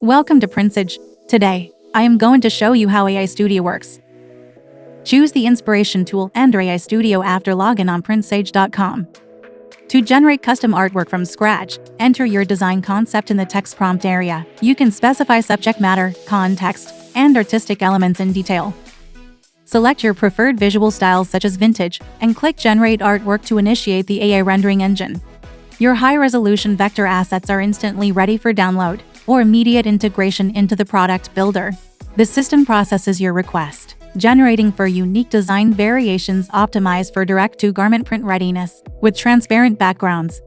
Welcome to PrintSage. Today, I am going to show you how AI Studio works. Choose the Inspiration tool and AI Studio after login on PrintSage.com. To generate custom artwork from scratch, enter your design concept in the text prompt area. You can specify subject matter, context, and artistic elements in detail. Select your preferred visual styles such as vintage, and click Generate Artwork to initiate the AI rendering engine. Your high-resolution vector assets are instantly ready for download or immediate integration into the product builder. The system processes your request, generating for unique design variations optimized for direct-to-garment print readiness, with transparent backgrounds.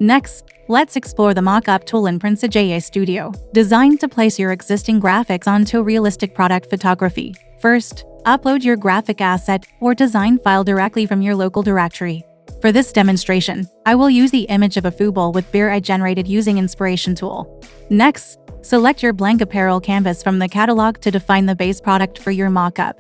Next, let's explore the Mockup Tool in PrintSage AI Studio, designed to place your existing graphics onto realistic product photography. First, upload your graphic asset or design file directly from your local directory. For this demonstration, I will use the image of a football with beer I generated using Inspiration tool. Next, select your blank apparel canvas from the catalog to define the base product for your mockup.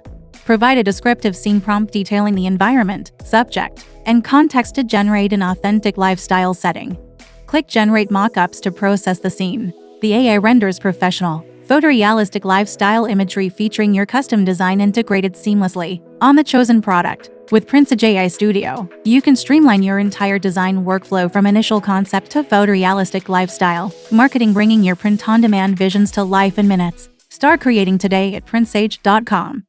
Provide a descriptive scene prompt detailing the environment, subject, and context to generate an authentic lifestyle setting. Click Generate Mockups to process the scene. The AI renders professional, photorealistic lifestyle imagery featuring your custom design integrated seamlessly on the chosen product. With PrintSage AI Studio, you can streamline your entire design workflow from initial concept to photorealistic lifestyle marketing, bringing your print-on-demand visions to life in minutes. Start creating today at PrintSage.com.